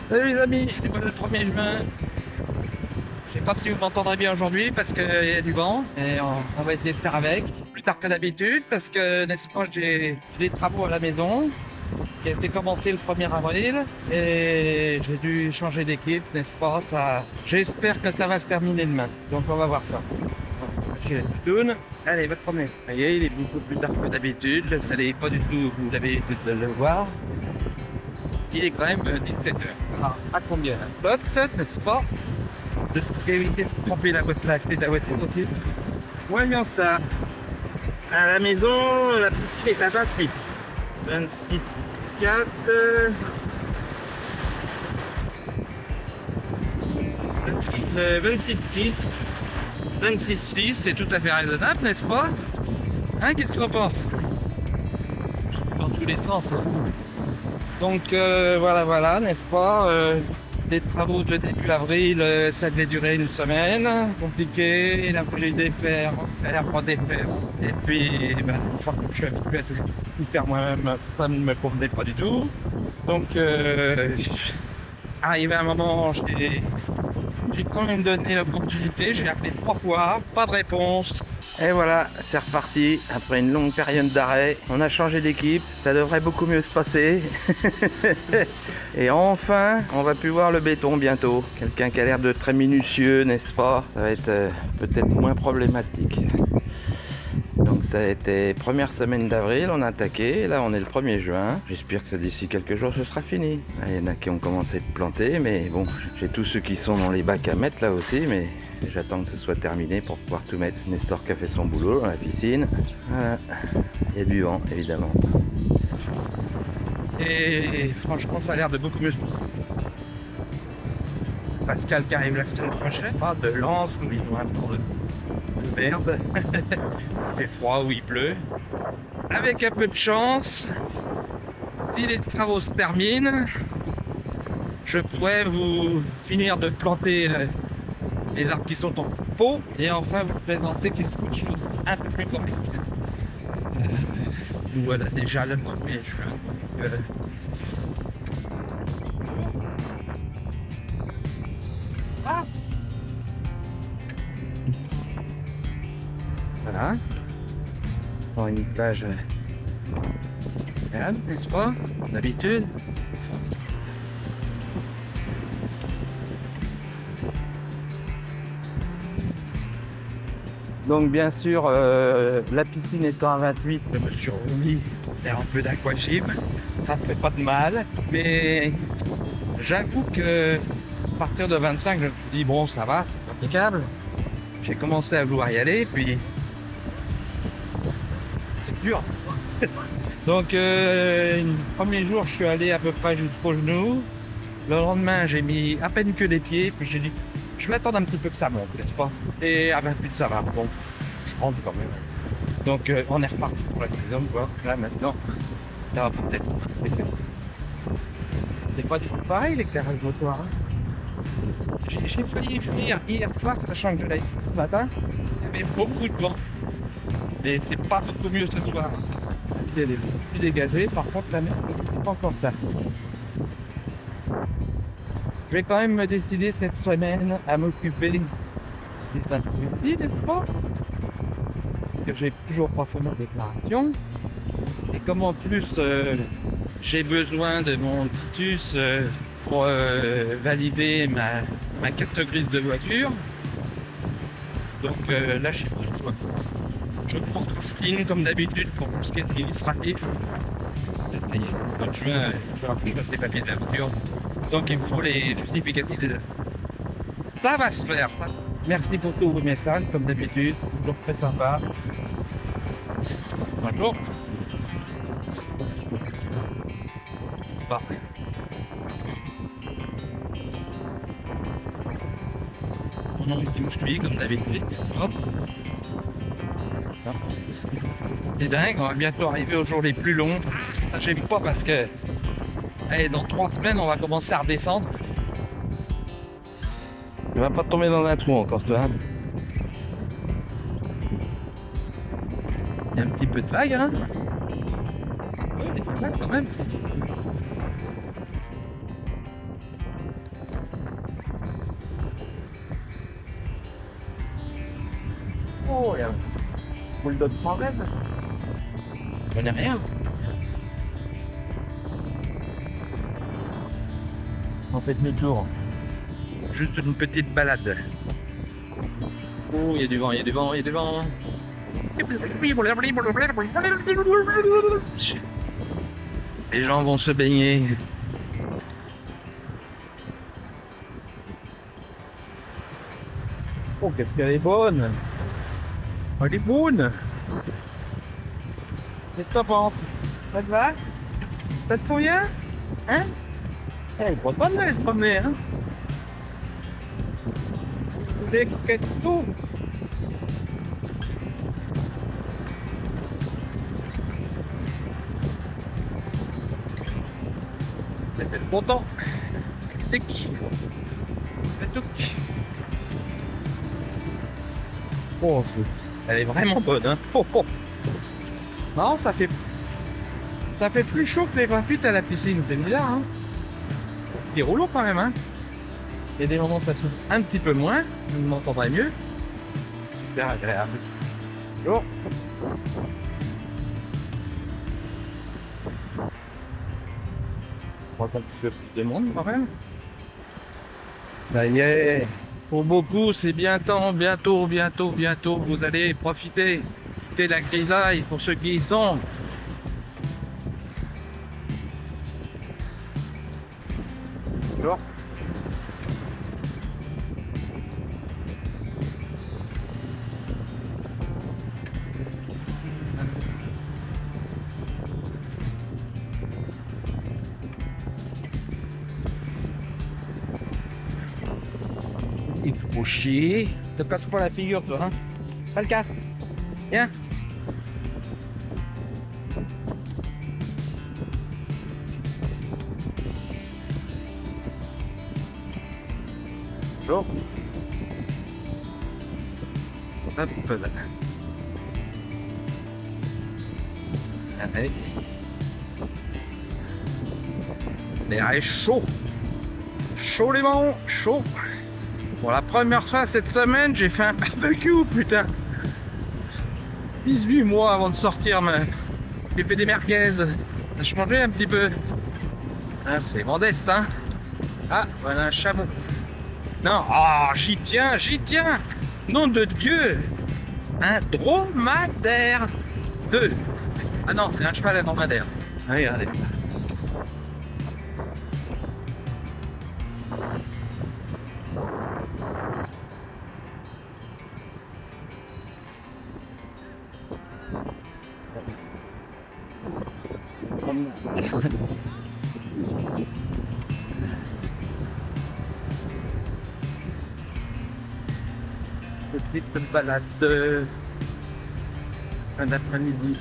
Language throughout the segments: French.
Salut les amis, c'est le 1er juin. Je sais pas si vous m'entendrez bien aujourd'hui parce qu'il y a du vent et on va essayer de faire avec. Plus tard que d'habitude parce que n'est-ce pas, j'ai des travaux à la maison qui a été commencé le 1er avril et j'ai dû changer d'équipe, n'est-ce pas, ça. J'espère que ça va se terminer demain. Donc on va voir ça. J'ai la tourne. Allez, va te promener. Vous voyez, il est beaucoup plus tard que d'habitude. Le soleil pas du tout, vous l'avez de le voir. Il est quand même 17h. Alors, à combien un pote, n'est-ce pas? De éviter de tromper la clé de la voiture aussi. Voyons ça. À la maison, la piscine est à 28. 26,4. 26,6. 26,6, c'est tout à fait raisonnable, n'est-ce pas? Hein, qu'est-ce que tu en penses? Dans tous les sens. Donc voilà, n'est-ce pas? Les travaux de début avril, ça devait durer une semaine, compliqué, il a fallu défaire, refaire, redéfaire. Et puis, je crois que je suis habitué à toujours tout faire moi-même, ça ne me convenait pas du tout. Donc, arrivé à un moment, j'ai quand même donné l'opportunité, j'ai appelé 3 fois, pas de réponse. Et voilà, c'est reparti. Après une longue période d'arrêt, on a changé d'équipe, ça devrait beaucoup mieux se passer. Et enfin, on va plus voir le béton bientôt. Quelqu'un qui a l'air de très minutieux, n'est-ce pas? Ça va être peut-être moins problématique. Donc ça a été première semaine d'avril, on a attaqué, là on est le 1er juin. J'espère que d'ici quelques jours ce sera fini. Il y en a qui ont commencé à planter, mais bon, j'ai tous ceux qui sont dans les bacs à mettre là aussi, mais j'attends que ce soit terminé pour pouvoir tout mettre. Nestor qui a fait son boulot dans la piscine. Voilà. Il y a du vent, évidemment. Et franchement, ça a l'air de beaucoup mieux se passer. Pascal qui arrive la semaine prochaine, pas de Lens où ils ont un tour de merde. Il fait froid ou il pleut. Avec un peu de chance, si les travaux se terminent, je pourrais vous finir de planter les arbres qui sont en pot et enfin vous présenter quelque chose un peu plus correct. Voilà déjà le 1er juin. Voilà. Pour une plage calme, n'est-ce pas? D'habitude. Donc bien sûr, la piscine étant à 28, je me suis remis pour faire un peu d'aquagym. Ça ne fait pas de mal. Mais j'avoue que à partir de 25, je me suis dit bon ça va, c'est praticable. J'ai commencé à vouloir y aller, puis c'est dur. Donc le premier jour, je suis allé à peu près jusqu'aux genoux. Le lendemain, j'ai mis à peine que les pieds, puis j'ai dit je vais attendre un petit peu que ça monte, n'est-ce pas? Et à 28, ça va. Bon, je rentre quand même. Donc on est reparti pour la saison, quoi. Là maintenant, ça va peut-être. C'est pas du tout pareil l'éclairage motoir. Hein. J'ai failli venir hier soir, sachant que je l'ai fait ce matin. Il y avait beaucoup de vent. Mais c'est pas beaucoup mieux ce soir. Elle est plus dégagée, par contre la mer, c'est pas encore ça. Je vais quand même me décider cette semaine à m'occuper des inscrits, n'est-ce pas? Parce que j'ai toujours pas fait ma déclaration. Et comme en plus j'ai besoin de mon titus pour valider ma carte grise de voiture, donc là je sais pas le choix. Je prends Christine comme d'habitude pour tout ce qui est administratif. Ça y est, en juin, je fasse les papiers de la voiture. Donc il me faut les justificatifs de... Ça va se faire, ça. Merci pour tous vos messages, comme d'habitude. Toujours très sympa. Bonjour. Parfait. On a été musclé, comme d'habitude. Hop. C'est dingue, on va bientôt arriver aux jours les plus longs. J'aime pas parce que allez, dans 3 semaines, on va commencer à redescendre. Il va pas tomber dans un trou encore, toi. Il y a un petit peu de vague, hein. Ouais, des vagues quand même. Oh, il y a un bulldog sans rêve. Je connais rien. On fait demi-tour. Juste une petite balade. Oh, il y a du vent, il y a du vent, il y a du vent. Les gens vont se baigner. Oh, qu'est-ce qu'elle est bonne! Elle est bonne! Qu'est-ce que t'en penses? Ça te va? Ça te convient? Hein? Elle croit pas de la promener, hein? Des tout. Elle fait le bon temps. Tic. C'est tout. Oh, elle est vraiment bonne, hein? Oh, oh. Non, ça fait plus chaud que les 28 à la piscine, c'est bizarre, hein? C'est rouleau quand même, hein? Il y a des moments où ça souffle un petit peu moins, vous m'entendrez mieux. Super agréable. Bon. Je crois qu'il y a un petit peu plus de monde quand même. Ça y est. Pour beaucoup, c'est bientôt, vous allez profiter de la grisaille pour ceux qui y sont. Bonjour. Il faut chier. Te casse pas la figure, toi, hein? Pas le cas. Viens. Bonjour. Hop là. Allez. L'air est chaud. Chaud les bons, chaud. Pour la première fois cette semaine, j'ai fait un barbecue, putain. 18 mois avant de sortir, mais j'ai fait des merguez. Je mangeais un petit peu. Ah, c'est modeste, hein. Ah, voilà un chameau. Non, oh, j'y tiens. Nom de Dieu. Un dromadaire. 2. Ah non, c'est un cheval à dromadaire. Regardez. Petite balade fin d'après-midi.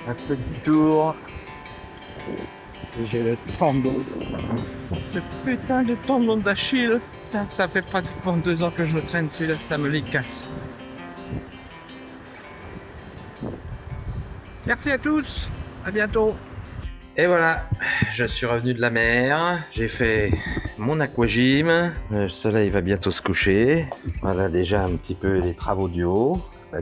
Un petit tour. Et j'ai le tendon. Ce putain de tendon d'Achille. Putain, ça fait pratiquement 2 ans que je le traîne celui-là, ça me les casse. Merci à tous, à bientôt. Et voilà, je suis revenu de la mer, j'ai fait mon aquagym, le soleil va bientôt se coucher. Voilà déjà un petit peu les travaux du haut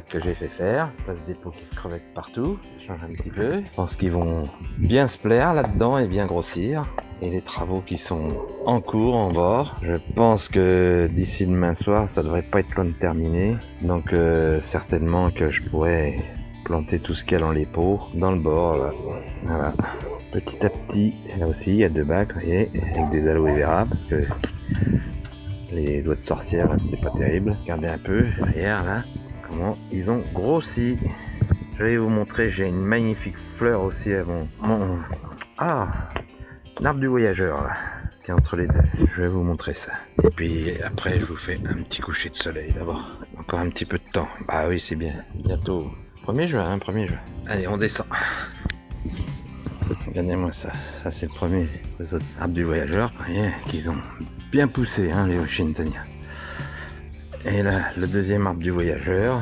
que j'ai fait faire. Il passe des pots qui se crevectent partout, je change un petit peu. Je pense qu'ils vont bien se plaire là-dedans et bien grossir. Et les travaux qui sont en cours en bord, je pense que d'ici demain soir, ça devrait pas être loin de terminer. Donc certainement que je pourrais planter tout ce qu'il y a dans les pots dans le bord là. Voilà. Petit à petit, là aussi il y a 2 bacs, vous voyez, avec des aloe vera parce que les doigts de sorcière là c'était pas terrible. Regardez un peu derrière là comment ils ont grossi. Je vais vous montrer, j'ai une magnifique fleur aussi à mon l'arbre du voyageur là, qui est entre les deux. Je vais vous montrer ça. Et puis après je vous fais un petit coucher de soleil d'abord. Encore un petit peu de temps. Bah oui c'est bien. Bientôt 1er juin, hein, 1er juin. Allez on descend. Regardez-moi ça. Ça c'est le premier des autres arbres du voyageur. Vous voyez qu'ils ont bien poussé, hein, les Washingtoniens. Et là, le deuxième arbre du voyageur,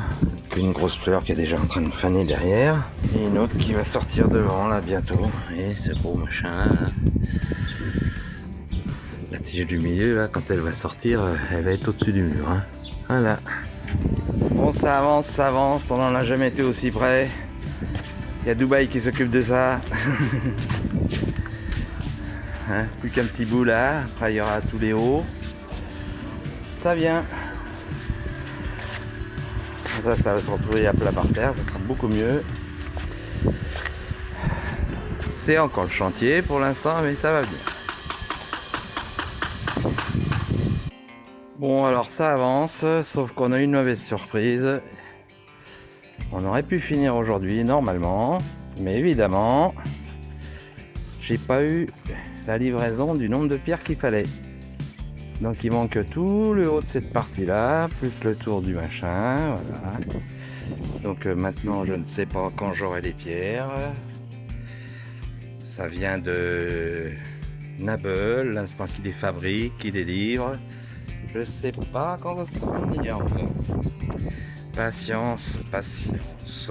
une grosse fleur qui est déjà en train de faner derrière, et une autre qui va sortir devant là bientôt. Et ce gros machin, là. La tige du milieu là, quand elle va sortir, elle va être au-dessus du mur. Hein. Voilà. Bon, ça avance, on n'en a jamais été aussi près. Il y a Dubaï qui s'occupe de ça. Hein, plus qu'un petit bout là, après il y aura tous les hauts. Ça vient. Ça va se retrouver à plat par terre, ça sera beaucoup mieux. C'est encore le chantier pour l'instant, mais ça va bien. Bon, alors ça avance, sauf qu'on a eu une mauvaise surprise. On aurait pu finir aujourd'hui normalement, mais évidemment, j'ai pas eu la livraison du nombre de pierres qu'il fallait. Donc il manque tout le haut de cette partie là, plus le tour du machin, voilà. Donc maintenant je ne sais pas quand j'aurai les pierres. Ça vient de Nabel, l'instant qu'il les fabrique, qu'il les livre. Je sais pas quand ça sera fini encore. Patience, patience.